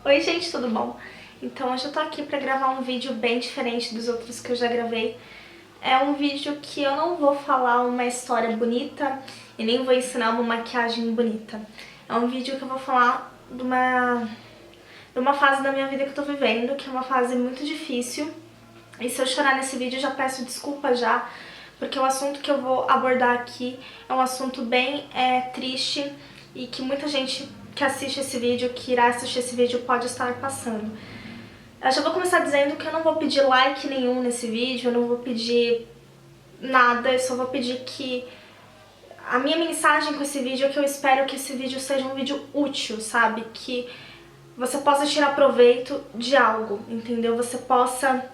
Oi gente, tudo bom? Então hoje eu tô aqui pra gravar um vídeo bem diferente dos outros que eu já gravei. É um vídeo que eu não vou falar uma história bonita e nem vou ensinar uma maquiagem bonita. É um vídeo que eu vou falar de uma fase da minha vida que eu tô vivendo, que é uma fase muito difícil. E se eu chorar nesse vídeo eu já peço desculpa já, porque o assunto que eu vou abordar aqui é um assunto bem triste e que muita gente que assiste esse vídeo, que irá assistir esse vídeo, pode estar passando. Eu já vou começar dizendo que eu não vou pedir like nenhum nesse vídeo, eu não vou pedir nada, eu só vou pedir que a minha mensagem com esse vídeo é que eu espero que esse vídeo seja um vídeo útil, sabe? Que você possa tirar proveito de algo, entendeu? Você possa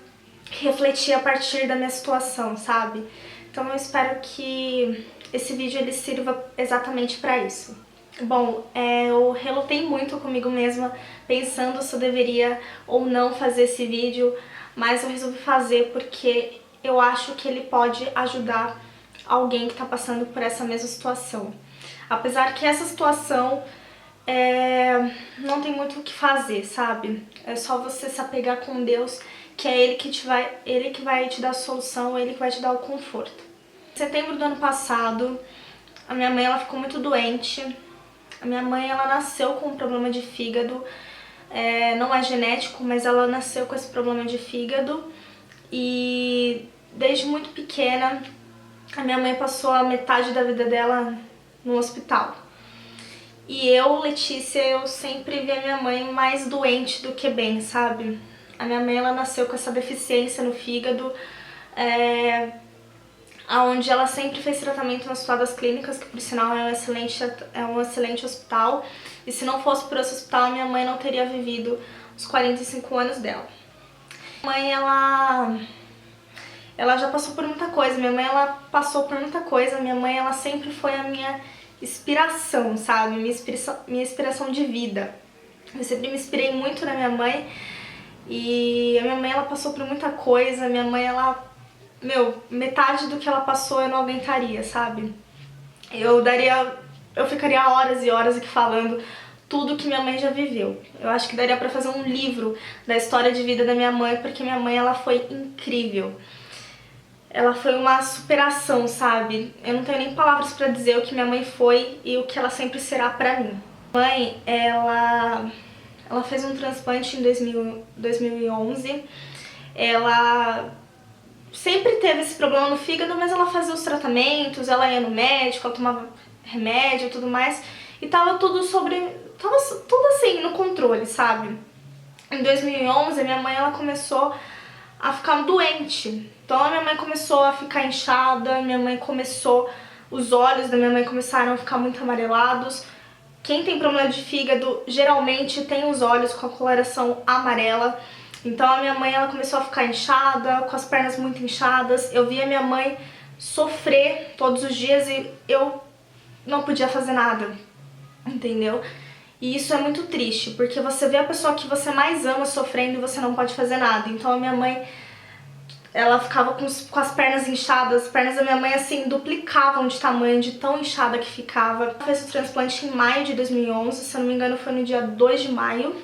refletir a partir da minha situação, sabe? Então eu espero que esse vídeo ele sirva exatamente para isso. Bom, eu relutei muito comigo mesma, pensando se eu deveria ou não fazer esse vídeo, mas eu resolvi fazer porque eu acho que ele pode ajudar alguém que está passando por essa mesma situação. Apesar que essa situação não tem muito o que fazer, sabe? É só você se apegar com Deus, que é Ele que vai te dar a solução, Ele que vai te dar o conforto. Em setembro do ano passado, a minha mãe ela ficou muito doente. A minha mãe ela nasceu com um problema de fígado, não é genético, mas ela nasceu com esse problema de fígado e desde muito pequena a minha mãe passou a metade da vida dela no hospital. E eu, Letícia, eu sempre vi a minha mãe mais doente do que bem, sabe? A minha mãe ela nasceu com essa deficiência no fígado, onde ela sempre fez tratamento no Hospital das Clínicas, que por sinal é um excelente hospital, e se não fosse por esse hospital, minha mãe não teria vivido os 45 anos dela. Minha mãe, ela já passou por muita coisa, minha mãe ela passou por muita coisa, minha mãe ela sempre foi a minha inspiração, sabe? Minha inspiração de vida. Eu sempre me inspirei muito na minha mãe, e a minha mãe ela passou por muita coisa, minha mãe ela metade do que ela passou eu não aguentaria, sabe? Eu ficaria horas e horas aqui falando tudo que minha mãe já viveu. Eu acho que daria pra fazer um livro da história de vida da minha mãe, porque minha mãe ela foi incrível. Ela foi uma superação, sabe? Eu não tenho nem palavras pra dizer o que minha mãe foi e o que ela sempre será pra mim. Minha mãe, ela fez um transplante em 2011. Ela sempre teve esse problema no fígado, mas ela fazia os tratamentos, ela ia no médico, ela tomava remédio e tudo mais, e tava tudo assim, no controle, sabe? Em 2011, a minha mãe ela começou a ficar doente, então a minha mãe começou a ficar inchada, os olhos da minha mãe começaram a ficar muito amarelados. Quem tem problema de fígado geralmente tem os olhos com a coloração amarela. Então a minha mãe ela começou a ficar inchada, com as pernas muito inchadas. Eu via minha mãe sofrer todos os dias e eu não podia fazer nada, entendeu? E isso é muito triste, porque você vê a pessoa que você mais ama sofrendo e você não pode fazer nada. Então a minha mãe, ela ficava com as pernas inchadas, as pernas da minha mãe assim duplicavam de tamanho, de tão inchada que ficava. Ela fez o transplante em maio de 2011, se eu não me engano foi no dia 2 de maio.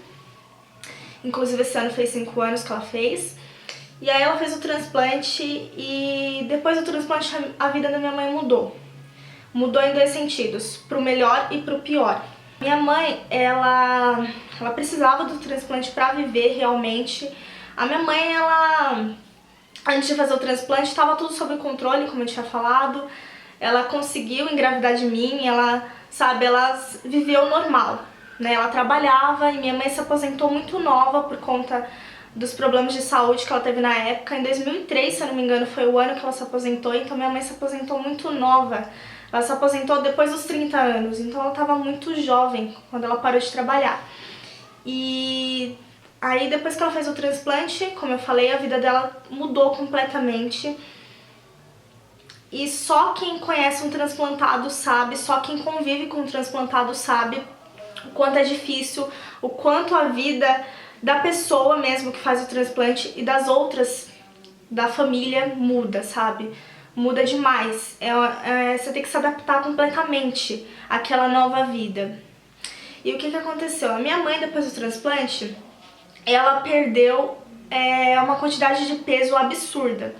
Inclusive esse ano fez 5 anos que ela fez. E aí ela fez o transplante e depois do transplante a vida da minha mãe mudou. Mudou em dois sentidos, pro melhor e pro pior. Minha mãe, ela precisava do transplante pra viver realmente. A minha mãe, antes de fazer o transplante, estava tudo sob controle, como eu tinha falado. Ela conseguiu engravidar de mim, ela viveu normal. Né, ela trabalhava e minha mãe se aposentou muito nova por conta dos problemas de saúde que ela teve na época. Em 2003, se eu não me engano, foi o ano que ela se aposentou, então minha mãe se aposentou muito nova. Ela se aposentou depois dos 30 anos, então ela estava muito jovem quando ela parou de trabalhar. E aí depois que ela fez o transplante, como eu falei, a vida dela mudou completamente. E só quem conhece um transplantado sabe, só quem convive com um transplantado sabe o quanto é difícil, o quanto a vida da pessoa mesmo que faz o transplante e das outras da família muda, sabe? Muda demais. Você tem que se adaptar completamente àquela nova vida. E o que aconteceu? A minha mãe, depois do transplante, ela perdeu uma quantidade de peso absurda.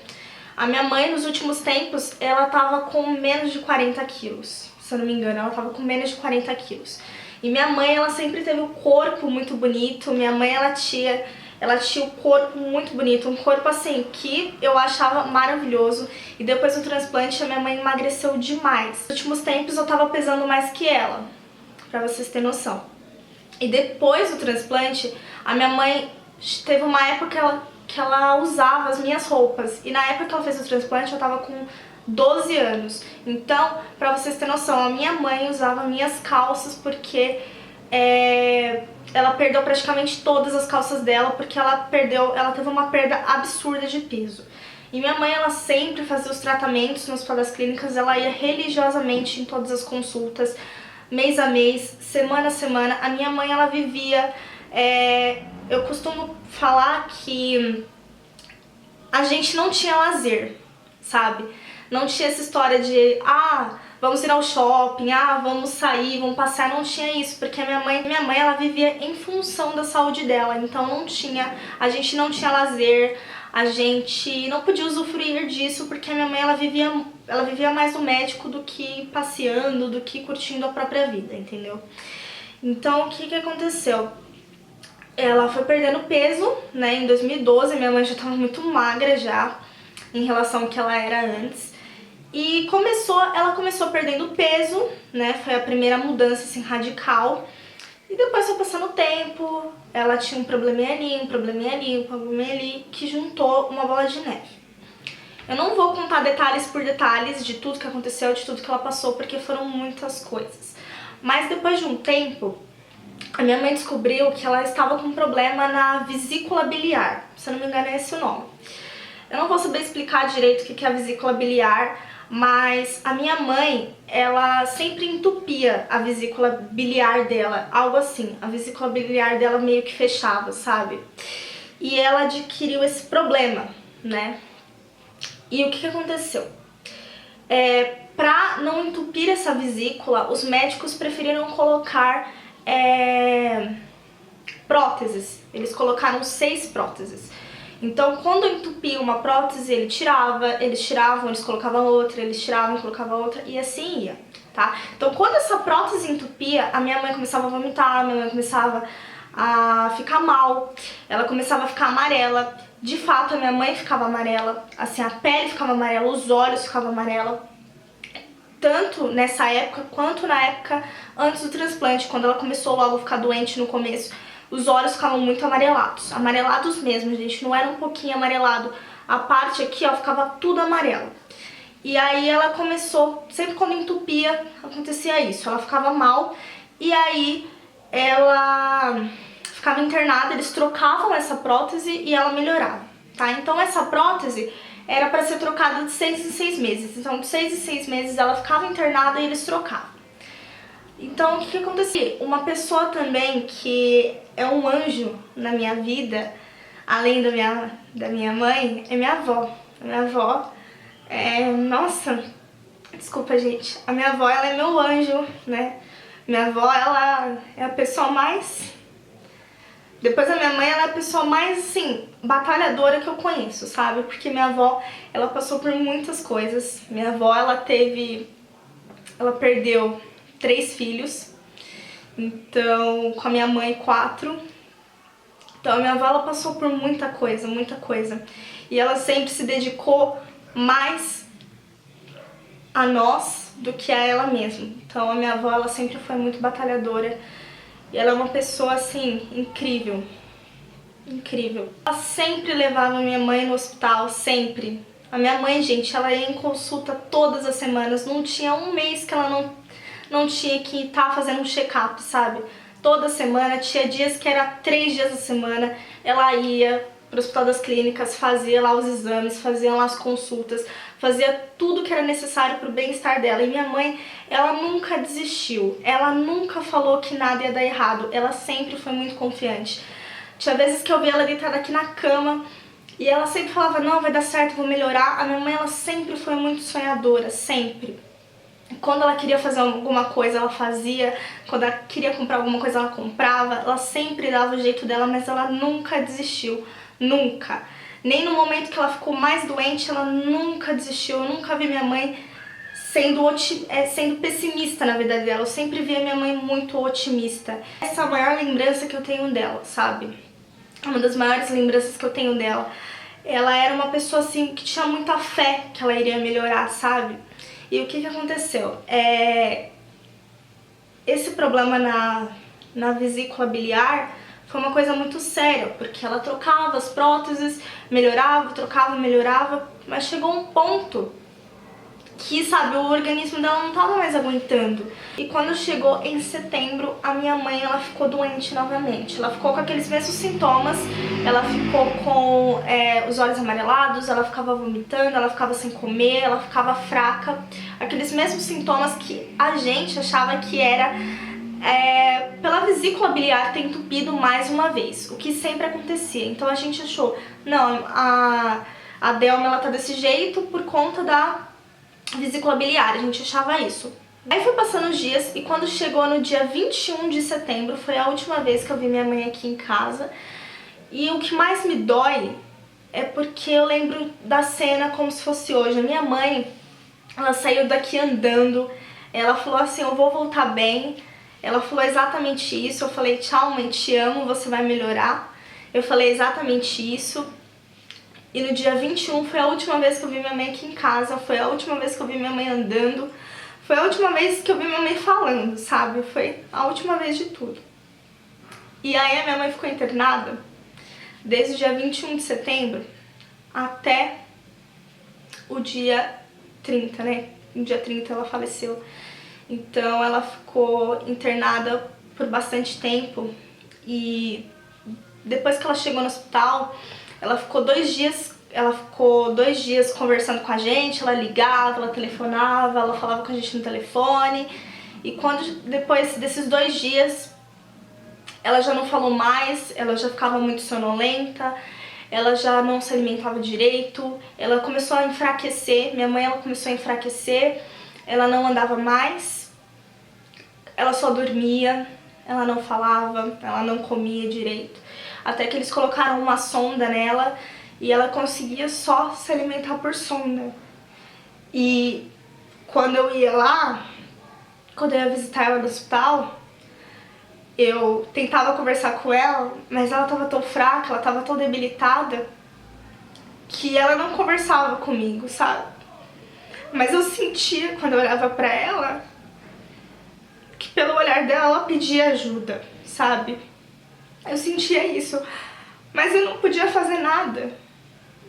A minha mãe, nos últimos tempos, ela tava com menos de 40 quilos. Se eu não me engano, ela tava com menos de 40 quilos. E minha mãe, ela sempre teve o corpo muito bonito. Minha mãe, ela tinha o corpo muito bonito. Um corpo, assim, que eu achava maravilhoso. E depois do transplante, a minha mãe emagreceu demais. Nos últimos tempos, eu tava pesando mais que ela, pra vocês terem noção. E depois do transplante, a minha mãe teve uma época que ela usava as minhas roupas. E na época que ela fez o transplante, eu tava com 12 anos. Então, pra vocês terem noção, a minha mãe usava minhas calças porque ela perdeu praticamente todas as calças dela porque ela teve uma perda absurda de peso. E minha mãe, ela sempre fazia os tratamentos no Hospital das Clínicas, ela ia religiosamente em todas as consultas, mês a mês, semana a semana. A minha mãe, ela vivia... eu costumo falar que a gente não tinha lazer, sabe? Não tinha essa história de, vamos ir ao shopping, vamos sair, vamos passear. Não tinha isso, porque a minha mãe ela vivia em função da saúde dela. Então a gente não tinha lazer, a gente não podia usufruir disso, porque a minha mãe ela vivia mais no médico do que passeando, do que curtindo a própria vida, entendeu? Então o que aconteceu? Ela foi perdendo peso, né? Em 2012, minha mãe já estava muito magra já, em relação ao que ela era antes. E ela começou perdendo peso, né? Foi a primeira mudança, assim, radical. E depois foi passando o tempo, ela tinha um probleminha ali, um probleminha ali, um probleminha ali, que juntou uma bola de neve. Eu não vou contar detalhes por detalhes de tudo que aconteceu, de tudo que ela passou, porque foram muitas coisas. Mas depois de um tempo, a minha mãe descobriu que ela estava com um problema na vesícula biliar. Se eu não me engano, é esse o nome. Eu não vou saber explicar direito o que é a vesícula biliar, mas a minha mãe, ela sempre entupia a vesícula biliar dela, algo assim. A vesícula biliar dela meio que fechava, sabe? E ela adquiriu esse problema, né? E o que aconteceu? Pra não entupir essa vesícula, os médicos preferiram colocar próteses. Eles colocaram 6 próteses. Então, quando entupia uma prótese, eles tiravam, eles colocavam outra, eles tiravam, colocavam outra, e assim ia, tá? Então, quando essa prótese entupia, a minha mãe começava a vomitar, a minha mãe começava a ficar mal, ela começava a ficar amarela. De fato, a minha mãe ficava amarela, assim, a pele ficava amarela, os olhos ficavam amarelos. Tanto nessa época, quanto na época antes do transplante, quando ela começou logo a ficar doente no começo. Os olhos ficavam muito amarelados, amarelados mesmo, gente, não era um pouquinho amarelado. A parte aqui, ó, ficava tudo amarelo. E aí ela começou, sempre quando entupia, acontecia isso, ela ficava mal. E aí ela ficava internada, eles trocavam essa prótese e ela melhorava, tá? Então essa prótese era para ser trocada de 6 em 6 meses. Então de 6 em 6 meses ela ficava internada e eles trocavam. Então, o que acontecia? Uma pessoa também que é um anjo na minha vida, além da minha mãe, é minha avó. A minha avó nossa, desculpa, gente. A minha avó, ela é meu anjo, né? Minha avó, ela é a pessoa mais... Depois da minha mãe, ela é a pessoa mais, assim, batalhadora que eu conheço, sabe? Porque minha avó, ela passou por muitas coisas. Minha avó, ela perdeu 3 filhos, então com a minha mãe 4. Então a minha avó, ela passou por muita coisa, e ela sempre se dedicou mais a nós do que a ela mesma. Então a minha avó, ela sempre foi muito batalhadora e ela é uma pessoa assim incrível, incrível. Ela sempre levava minha mãe no hospital, sempre. A minha mãe, gente, ela ia em consulta todas as semanas, não tinha um mês que ela não tinha que estar fazendo um check-up, sabe? Toda semana, tinha dias que era 3 dias da semana, ela ia pro Hospital das Clínicas, fazia lá os exames, fazia lá as consultas, fazia tudo que era necessário pro bem-estar dela. E minha mãe, ela nunca desistiu, ela nunca falou que nada ia dar errado, ela sempre foi muito confiante. Tinha vezes que eu via ela deitada aqui na cama e ela sempre falava, não, vai dar certo, vou melhorar. A minha mãe, ela sempre foi muito sonhadora, sempre. Quando ela queria fazer alguma coisa, ela fazia. Quando ela queria comprar alguma coisa, ela comprava. Ela sempre dava o jeito dela, mas ela nunca desistiu. Nunca. Nem no momento que ela ficou mais doente, ela nunca desistiu. Eu nunca vi minha mãe sendo pessimista na vida dela. Eu sempre vi a minha mãe muito otimista. Essa é a maior lembrança que eu tenho dela, sabe? Uma das maiores lembranças que eu tenho dela. Ela era uma pessoa assim que tinha muita fé que ela iria melhorar, sabe? E o que aconteceu? Esse problema na vesícula biliar foi uma coisa muito séria, porque ela trocava as próteses, melhorava, trocava, melhorava, mas chegou um ponto que, sabe, o organismo dela não estava mais aguentando. E quando chegou em setembro, a minha mãe, ela ficou doente novamente. Ela ficou com aqueles mesmos sintomas, ela ficou com os olhos amarelados, ela ficava vomitando, ela ficava sem comer, ela ficava fraca. Aqueles mesmos sintomas que a gente achava que era pela vesícula biliar ter entupido mais uma vez, o que sempre acontecia. Então a gente achou, não, a Delma, ela tá desse jeito por conta da vesícula biliar, a gente achava isso. Aí foi passando os dias e quando chegou no dia 21 de setembro, foi a última vez que eu vi minha mãe aqui em casa. E o que mais me dói é porque eu lembro da cena como se fosse hoje. A minha mãe, ela saiu daqui andando, ela falou assim, eu vou voltar bem. Ela falou exatamente isso, eu falei, tchau mãe, te amo, você vai melhorar. Eu falei exatamente isso. E no dia 21 foi a última vez que eu vi minha mãe aqui em casa, foi a última vez que eu vi minha mãe andando, foi a última vez que eu vi minha mãe falando, sabe? Foi a última vez de tudo. E aí a minha mãe ficou internada desde o dia 21 de setembro até o dia 30, né? No dia 30 ela faleceu. Então ela ficou internada por bastante tempo e depois que ela chegou no hospital, ela ficou 2 dias conversando com a gente, ela ligava, ela telefonava, ela falava com a gente no telefone. E depois desses 2 dias, ela já não falou mais, ela já ficava muito sonolenta, ela já não se alimentava direito, ela começou a enfraquecer, minha mãe ela começou a enfraquecer, ela não andava mais, ela só dormia, ela não falava, ela não comia direito. Até que eles colocaram uma sonda nela e ela conseguia só se alimentar por sonda. E quando eu ia lá, quando eu ia visitar ela no hospital, eu tentava conversar com ela, mas ela tava tão fraca, ela tava tão debilitada, que ela não conversava comigo, sabe? Mas eu sentia, quando eu olhava pra ela, que pelo olhar dela, ela pedia ajuda, sabe? Eu sentia isso, mas eu não podia fazer nada,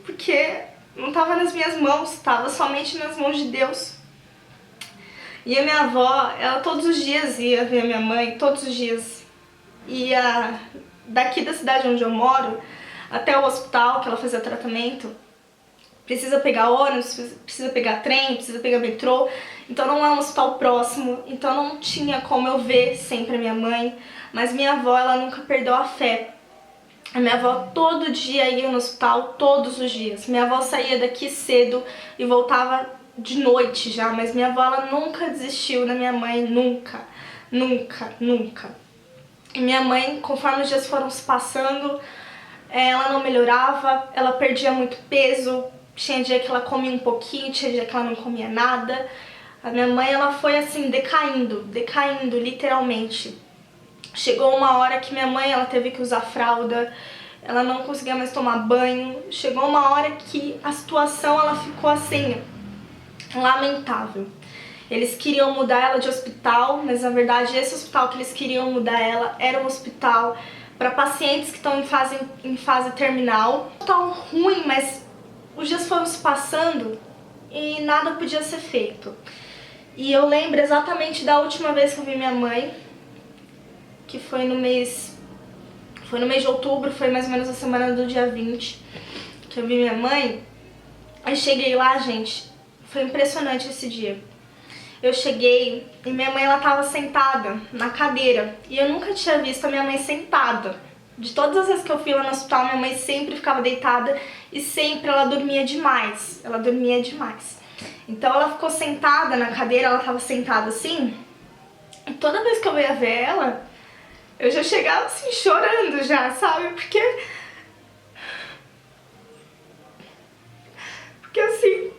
porque não estava nas minhas mãos, estava somente nas mãos de Deus. E a minha avó, ela todos os dias ia ver a minha mãe, todos os dias. Ia daqui da cidade onde eu moro até o hospital que ela fazia tratamento. Precisa pegar ônibus, precisa pegar trem, precisa pegar metrô. Então não é um hospital próximo, então não tinha como eu ver sempre a minha mãe. Mas minha avó, ela nunca perdeu a fé. A minha avó todo dia ia no hospital, todos os dias. Minha avó saía daqui cedo e voltava de noite já, mas minha avó, ela nunca desistiu da minha mãe, nunca, nunca, nunca. E minha mãe, conforme os dias foram se passando, ela não melhorava, ela perdia muito peso, tinha dia que ela comia um pouquinho, tinha dia que ela não comia nada. A minha mãe, ela foi assim, decaindo, literalmente. Chegou uma hora que minha mãe, ela teve que usar fralda, ela não conseguia mais tomar banho. Chegou uma hora que a situação, ela ficou assim, lamentável. Eles queriam mudar ela de hospital, mas na verdade esse hospital que eles queriam mudar ela era um hospital para pacientes que estão em fase terminal. Tão ruim, mas os dias foram se passando e nada podia ser feito. E eu lembro exatamente da última vez que eu vi minha mãe, que foi no mês de outubro, foi mais ou menos a semana do dia 20, que eu vi minha mãe. Aí cheguei lá, gente, foi impressionante esse dia. Eu cheguei e minha mãe, ela tava sentada na cadeira, e eu nunca tinha visto a minha mãe sentada. De todas as vezes que eu fui lá no hospital, minha mãe sempre ficava deitada e sempre ela dormia demais, Então ela ficou sentada na cadeira, ela tava sentada assim, e toda vez que eu ia ver ela, eu já chegava assim chorando já, sabe? Porque assim,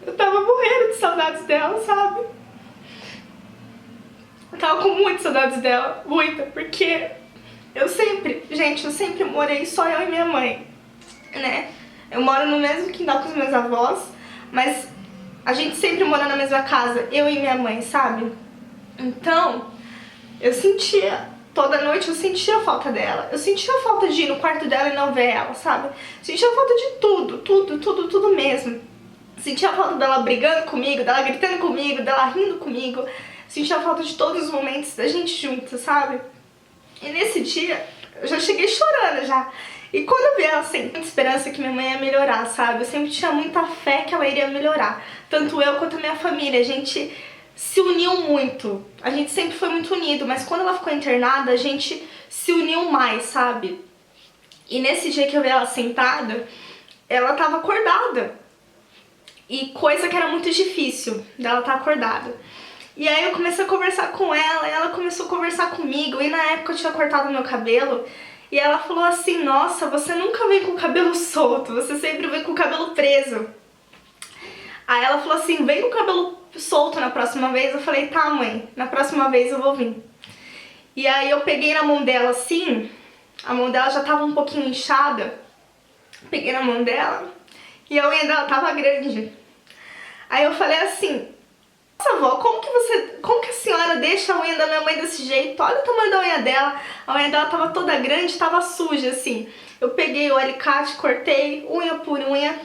eu tava morrendo de saudades dela, sabe? Eu tava com muitas saudades dela, muita, porque eu sempre morei só eu e minha mãe, né? Eu moro no mesmo quintal com os meus avós, mas a gente sempre mora na mesma casa, eu e minha mãe, sabe? Então, eu sentia, toda noite eu sentia a falta dela. Eu sentia a falta de ir no quarto dela e não ver ela, sabe? Sentia a falta de tudo mesmo. Sentia a falta dela brigando comigo, dela gritando comigo, dela rindo comigo. Sentia a falta de todos os momentos da gente junta, sabe? E nesse dia, eu já cheguei chorando já. E quando eu vi ela, assim, muita esperança que minha mãe ia melhorar, sabe? Eu sempre tinha muita fé que ela iria melhorar. Tanto eu quanto a minha família, a gente se uniu muito. A gente sempre foi muito unido, mas quando ela ficou internada, a gente se uniu mais, sabe? E nesse dia que eu vi ela sentada, ela tava acordada. E coisa que era muito difícil dela estar acordada. E aí eu comecei a conversar com ela, e ela começou a conversar comigo, e na época eu tinha cortado meu cabelo, e ela falou assim, nossa, você nunca vem com o cabelo solto, você sempre vem com o cabelo preso. Aí ela falou assim, vem com o cabelo solto na próxima vez. Eu falei, tá mãe, na próxima vez eu vou vir. E aí eu peguei na mão dela assim, a mão dela já tava um pouquinho inchada, peguei na mão dela, e a unha dela tava grande. Aí eu falei assim, nossa avó, como que a senhora deixa a unha da minha mãe desse jeito? Olha o tamanho da unha dela. A unha dela tava toda grande, tava suja, assim. Eu peguei o alicate, cortei, unha por unha,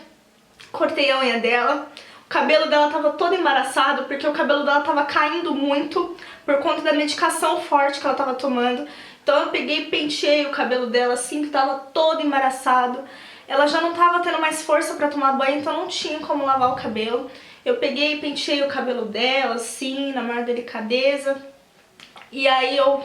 cortei a unha dela. O cabelo dela tava todo embaraçado, porque o cabelo dela tava caindo muito por conta da medicação forte que ela tava tomando. Então eu peguei e penteei o cabelo dela assim, que tava todo embaraçado. Ela já não tava tendo mais força pra tomar banho, então não tinha como lavar o cabelo. Eu peguei e penteei o cabelo dela, assim, na maior delicadeza. E aí eu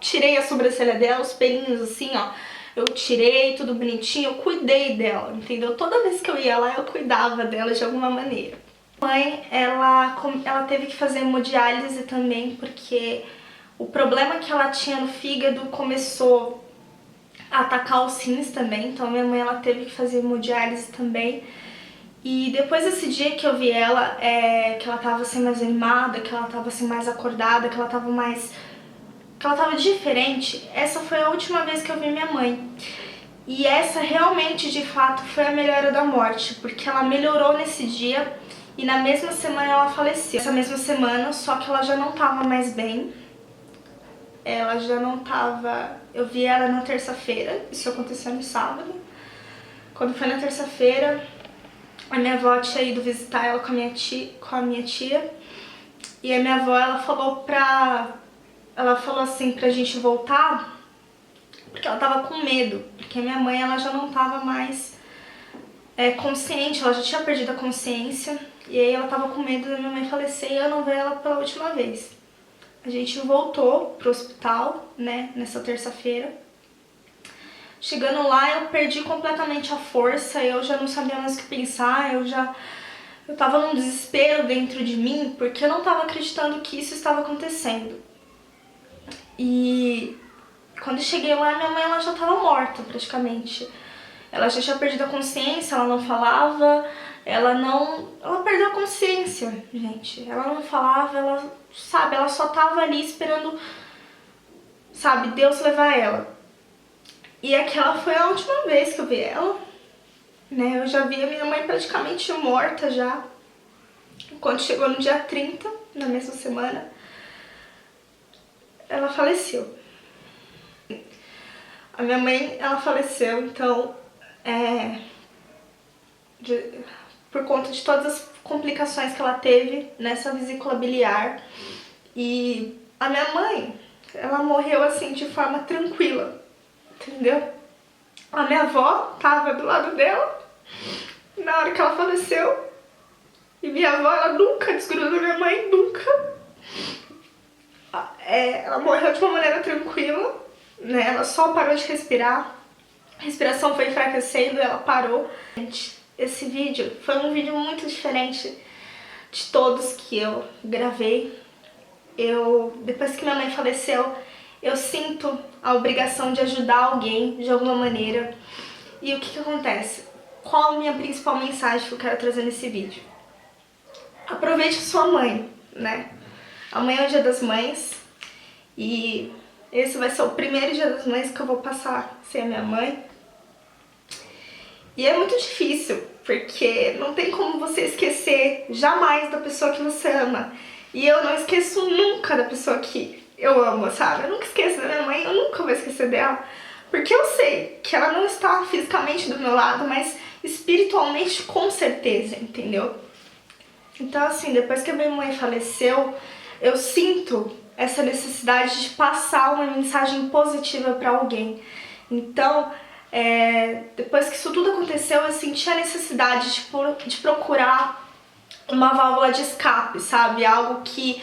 tirei a sobrancelha dela, os pelinhos assim, ó. Eu tirei tudo bonitinho, eu cuidei dela, entendeu? Toda vez que eu ia lá, eu cuidava dela de alguma maneira. A mãe, ela teve que fazer hemodiálise também, porque o problema que ela tinha no fígado começou a atacar os rins também. Então minha mãe, ela teve que fazer hemodiálise também. E depois desse dia que eu vi ela, que ela tava assim mais animada, que ela tava assim mais acordada, que ela tava diferente, essa foi a última vez que eu vi minha mãe. E essa realmente, de fato, foi a melhora da morte, porque ela melhorou nesse dia e na mesma semana ela faleceu. Essa mesma semana, só que ela já não tava mais bem. Ela já não tava... Eu vi ela na terça-feira, isso aconteceu no sábado. Quando foi na terça-feira, a minha avó tinha ido visitar ela com a minha tia. E a minha avó, ela falou assim pra gente voltar, porque ela tava com medo, porque a minha mãe, ela já não tava mais consciente, ela já tinha perdido a consciência, e aí ela tava com medo da minha mãe falecer e eu não ver ela pela última vez. A gente voltou pro hospital, né, nessa terça-feira. Chegando lá, eu perdi completamente a força, eu já não sabia mais o que pensar, eu tava num desespero dentro de mim, porque eu não tava acreditando que isso estava acontecendo. E quando eu cheguei lá, minha mãe, ela já tava morta praticamente. Ela já tinha perdido a consciência, ela não falava, ela perdeu a consciência, gente. Ela não falava, ela só tava ali esperando, sabe, Deus levar ela. E aquela foi a última vez que eu vi ela, né? Eu já vi a minha mãe praticamente morta já. Quando chegou no dia 30, na mesma semana, ela faleceu. A minha mãe, ela faleceu, então, por conta de todas as complicações que ela teve nessa vesícula biliar. E a minha mãe, ela morreu assim de forma tranquila, entendeu? A minha avó tava do lado dela na hora que ela faleceu. E minha avó, ela nunca desgrudou da minha mãe, nunca. Ela morreu de uma maneira tranquila, né? Ela só parou de respirar A respiração foi enfraquecendo, ela parou. Gente, esse vídeo foi um vídeo muito diferente de todos que eu gravei. Depois que minha mãe faleceu, eu sinto a obrigação de ajudar alguém de alguma maneira. E o que acontece? Qual a minha principal mensagem que eu quero trazer nesse vídeo? Aproveite a sua mãe, né? Amanhã é o Dia das Mães e esse vai ser o primeiro Dia das Mães que eu vou passar sem a minha mãe. E é muito difícil, porque não tem como você esquecer jamais da pessoa que você ama. E eu não esqueço nunca da pessoa que eu amo, sabe? Eu nunca esqueço da minha mãe, eu nunca vou esquecer dela. Porque eu sei que ela não está fisicamente do meu lado, mas espiritualmente com certeza, entendeu? Então assim, depois que a minha mãe faleceu, eu sinto essa necessidade de passar uma mensagem positiva para alguém. Então, depois que isso tudo aconteceu, eu senti a necessidade de procurar uma válvula de escape, sabe? Algo que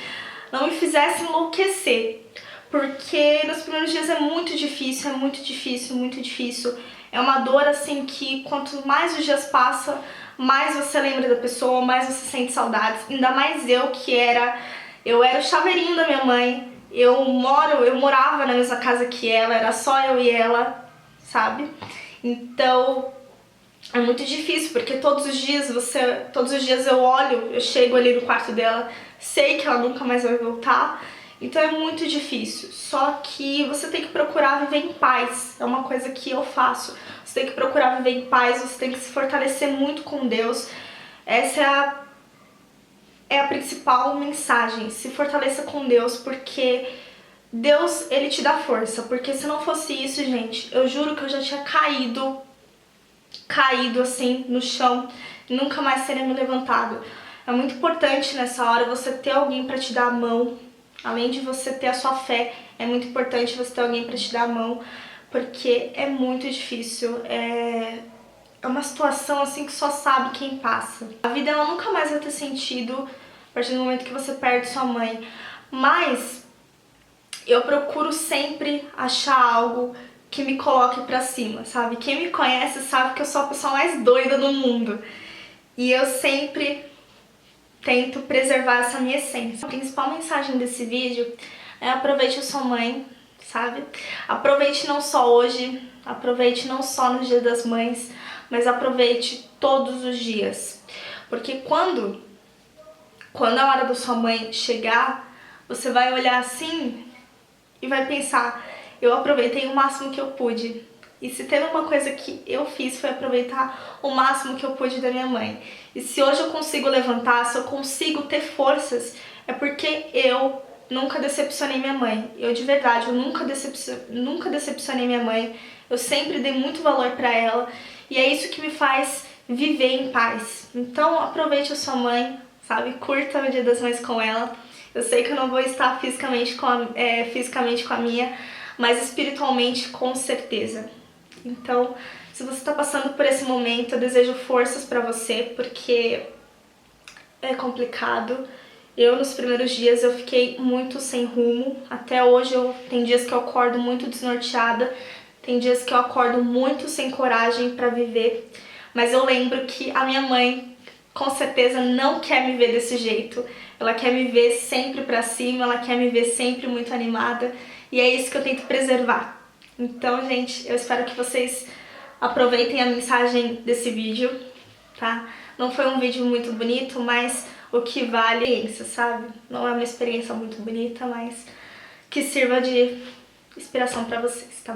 não me fizesse enlouquecer. Porque nos primeiros dias é muito difícil, muito difícil. É uma dor assim que quanto mais os dias passam, mais você lembra da pessoa, mais você sente saudades. Ainda mais eu era o chaveirinho da minha mãe. Eu morava na mesma casa que ela, era só eu e ela, sabe? Então é muito difícil, porque todos os dias eu olho, eu chego ali no quarto dela, sei que ela nunca mais vai voltar. Então é muito difícil, só que você tem que procurar viver em paz, é uma coisa que eu faço. Você tem que procurar viver em paz, você tem que se fortalecer muito com Deus. Essa é a principal mensagem, se fortaleça com Deus, porque Deus, Ele te dá força. Porque se não fosse isso, gente, eu juro que eu já tinha caído assim no chão, nunca mais teria me levantado. É muito importante nessa hora você ter alguém para te dar a mão. Além de você ter a sua fé, é muito importante você ter alguém para te dar a mão, porque é muito difícil, é uma situação assim que só sabe quem passa. A vida ela nunca mais vai ter sentido a partir do momento que você perde sua mãe, mas eu procuro sempre achar algo que me coloque pra cima, sabe? Quem me conhece sabe que eu sou a pessoa mais doida do mundo e eu sempre tento preservar essa minha essência. A principal mensagem desse vídeo é aproveite a sua mãe, sabe? Aproveite não só hoje, aproveite não só no Dia das Mães, mas aproveite todos os dias. Porque quando a hora da sua mãe chegar, você vai olhar assim e vai pensar, eu aproveitei o máximo que eu pude. E se teve uma coisa que eu fiz foi aproveitar o máximo que eu pude da minha mãe. E se hoje eu consigo levantar, se eu consigo ter forças, é porque eu nunca decepcionei minha mãe. Eu de verdade, eu nunca decepcionei minha mãe. Eu sempre dei muito valor pra ela. E é isso que me faz viver em paz. Então aproveite a sua mãe, sabe? Curta o Dia das Mães com ela. Eu sei que eu não vou estar fisicamente com a minha, mas espiritualmente com certeza. Então, se você está passando por esse momento, eu desejo forças para você, porque é complicado. Eu, nos primeiros dias, eu fiquei muito sem rumo. Até hoje, tem dias que eu acordo muito desnorteada, tem dias que eu acordo muito sem coragem para viver. Mas eu lembro que a minha mãe, com certeza, não quer me ver desse jeito. Ela quer me ver sempre pra cima, ela quer me ver sempre muito animada. E é isso que eu tento preservar. Então, gente, eu espero que vocês aproveitem a mensagem desse vídeo, tá? Não foi um vídeo muito bonito, mas o que vale é a experiência, sabe? Não é uma experiência muito bonita, mas que sirva de inspiração pra vocês, tá bom?